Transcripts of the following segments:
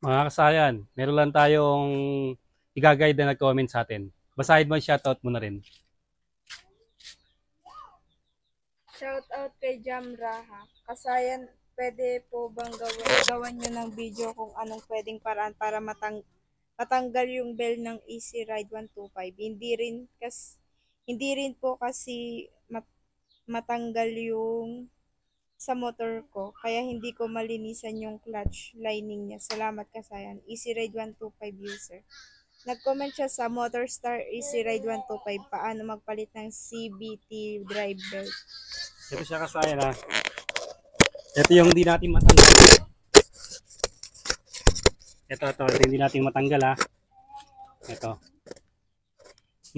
Mga kasayan, meron lang tayong i-guide na nag-comment sa atin. Basahin mo, shoutout mo na rin. Shout out kay Jamraha. Kasayan, pwede po bang gawan nyo ng video kung anong pwedeng paraan para matanggal yung bell ng Easy Ride 125? Hindi rin po kasi matanggal yung sa motor ko, kaya hindi ko malinisan yung clutch lining niya. Salamat kasayan. Easy Ride 125 user. Nag-comment siya sa Motorstar Easy Ride 125 paano magpalit ng CBT drive belt. Ito siya kasayan ha. Ito yung hindi natin matanggal. Ito hindi natin matanggal ha. Ito.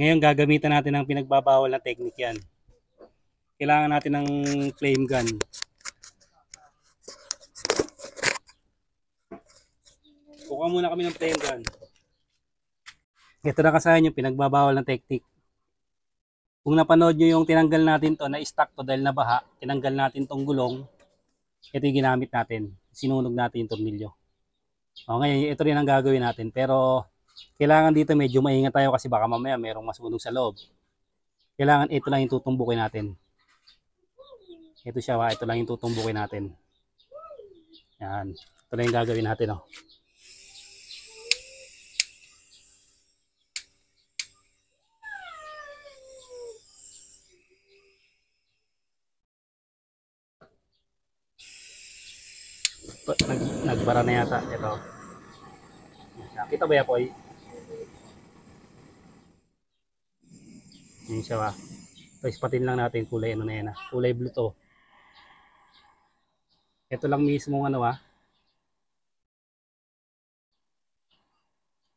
Ngayon gagamitan natin ng pinagbabawal na technique yan. Kailangan natin ng flame gun. Kuha muna kami ng flame gun. Ito na kasayan yung pinagbabawal na technique. Kung napanood nyo yung tinanggal natin to, na-stuck to dahil nabaha, tinanggal natin tong gulong, ito yung ginamit natin. Sinunog natin yung tornilyo. O ngayon, ito rin ang gagawin natin. Pero kailangan dito medyo maingat tayo kasi baka mamaya merong masunog sa loob. Kailangan ito lang yung tutumbukin natin. Ito siya, ito lang yung tutumbukin natin. Yan. Ito lang yung gagawin natin. Oh. Nagbara na yata. Ito. Kita ba yan, Poy? Yan siya ba? Ito, ispatin lang natin kulay ano na yan. Kulay blue to. Ito lang mismo ano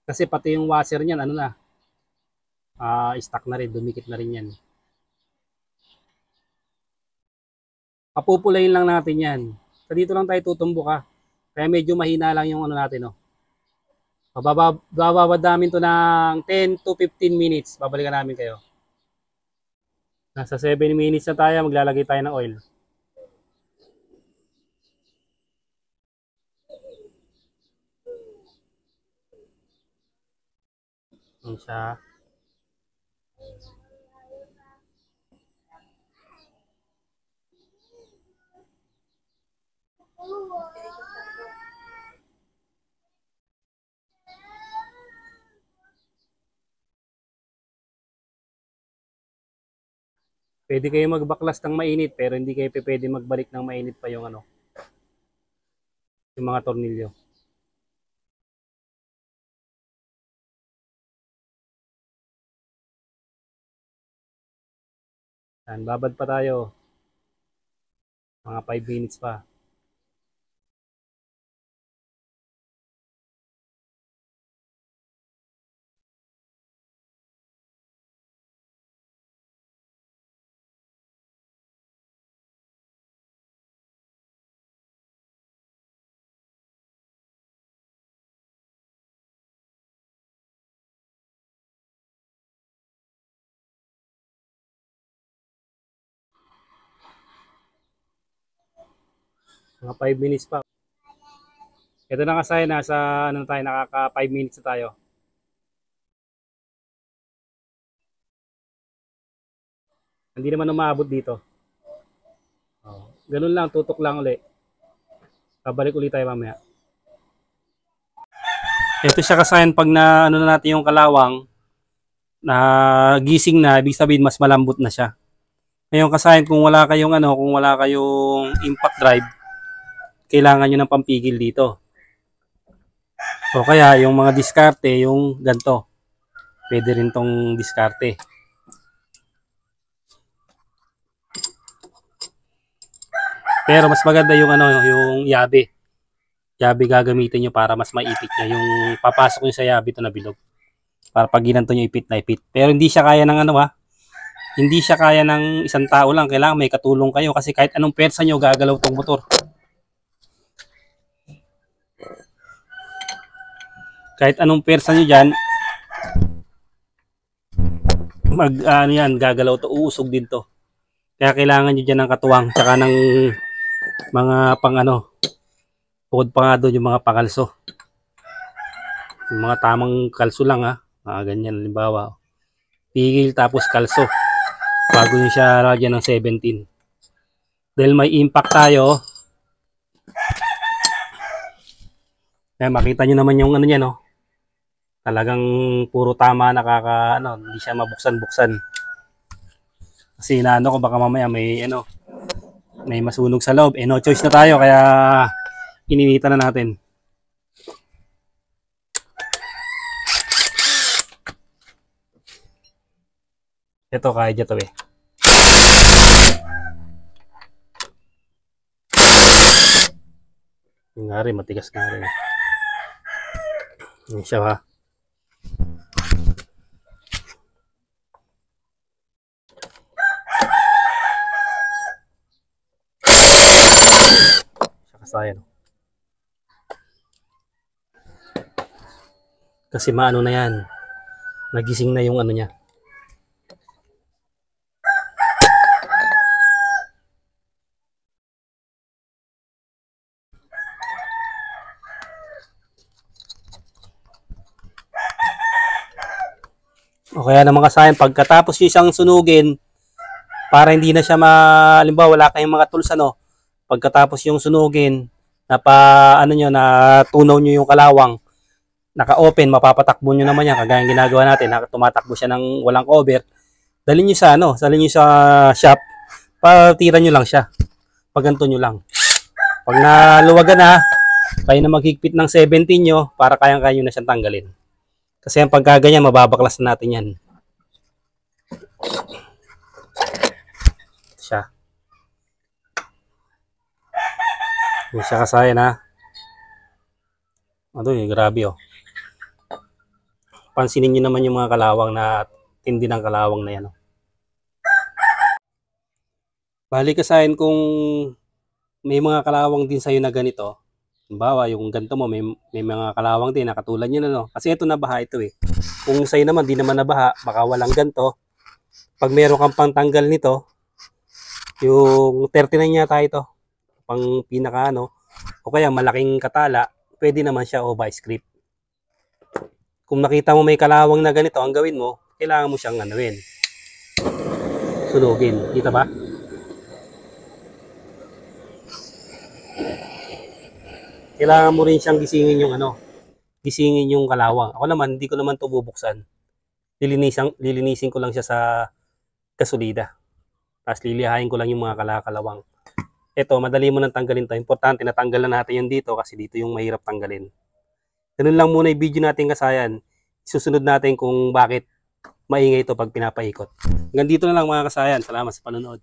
Kasi pati yung washer niyan ano na. Stuck na rin, dumikit na rin yan. Papupulayin lang natin yan. So, dito lang tayo tutumbok ha. Kaya medyo mahina lang yung ano natin. Bababad namin to ng 10 to 15 minutes. Babalikan namin kayo. Nasa 7 minutes na tayo. Maglalagay tayo ng oil. Yan siya. Pwede kayo magbaklas ng mainit pero hindi kayo pwede magbalik ng mainit pa yung yung mga tornilyo. Yan, babad pa tayo. Mga 5 minutes pa. Mga 5 minutes pa. Ito na kasi nasa ano tayo, nakaka 5 minutes na tayo. Hindi naman umabot dito. Ganun lang, tutok lang ulit. Babalik ulit tayo mamaya. Ito siya kasayan pag na ano na natin yung kalawang na gising na, ibig sabihin mas malambot na siya. Ngayon kasayan kung wala kayong impact drive, kailangan nyo ng pampigil dito. O kaya yung mga diskarte, yung ganto. Pwede rin tong diskarte. Pero mas maganda yung yung yabe. Yabe gagamitin nyo para mas maipit nyo. Yung papasok nyo sa yabe ito na bilog. Para pag ginanto nyo ipit na ipit. Pero hindi siya kaya ng hindi siya kaya ng isang tao lang. Kailangan may katulong kayo kasi kahit anong persa nyo gagalaw tong motor. Kahit anong persa nyo dyan, gagalaw to, uusog din to. Kaya kailangan nyo dyan ng katuwang, tsaka ng mga bukod pa nga doon yung mga pangalso. Yung mga tamang kalso lang ha. Mga ganyan, halimbawa. Pigil tapos kalso. Bago nyo siya lagyan ng 17. Dahil may impact tayo. Kaya makita nyo naman yung ano niya, no? Talagang puro tama hindi siya mabuksan-buksan. Kasi inaano ko baka mamaya may masunog sa loob. No choice na tayo kaya ininitan na natin. Ito kaya dyan to eh. Yung nga rin, matigas nga rin. Yan siya ha. Kasayan. Kasi maano na yan. Nagising na yung ano niya. O kaya naman kasayan, pagkatapos yung isang sunugin, para hindi na siya halimbawa wala kayong mga tools pagkatapos yung sunugin, na tunaw nyo yung kalawang, naka-open, mapapatakbo nyo naman yan, kagaya ginagawa natin, tumatakbo siya ng walang cover, dalhin nyo sa shop, patira nyo lang siya, paganto nyo lang. Pag naluwagan na, kayo na maghigpit ng 17 nyo, para kayang-kaya na siyang tanggalin. Kasi ang pagkaganyan, mababaklas na natin yan. Siya. Yung siya kasayan ha. Ito grabe oh. Pansinin nyo naman yung mga kalawang na tindi ng kalawang na yan. Oh. Bali kasayan kung may mga kalawang din sa'yo na ganito. Halimbawa, yung ganito mo, may mga kalawang din, nakatulad nyo na Kasi ito nabaha ito eh. Kung sa'yo naman, di naman nabaha, baka walang ganito. Pag meron kang pangtanggal nito, yung 39 yata ito, pang pinaka o kaya malaking katala, pwede naman siya o vice grip. Kung nakita mo may kalawang na ganito, ang gawin mo, kailangan mo siyang sunugin. Kita ba? Kailangan mo rin siyang gisingin yung kalawang. Ako naman, hindi ko naman ito bubuksan. Lilinisin ko lang siya sa gasolida. Tapos lilihain ko lang yung mga kalawang. Ito, madali mo nang tanggalin to. Importante, natanggal na natin yan dito kasi dito yung mahirap tanggalin. Ganun lang muna yung video natin kasayan. Susunod natin kung bakit maingay ito pag pinapaikot. Hanggang dito na lang mga kasayan. Salamat sa panonood.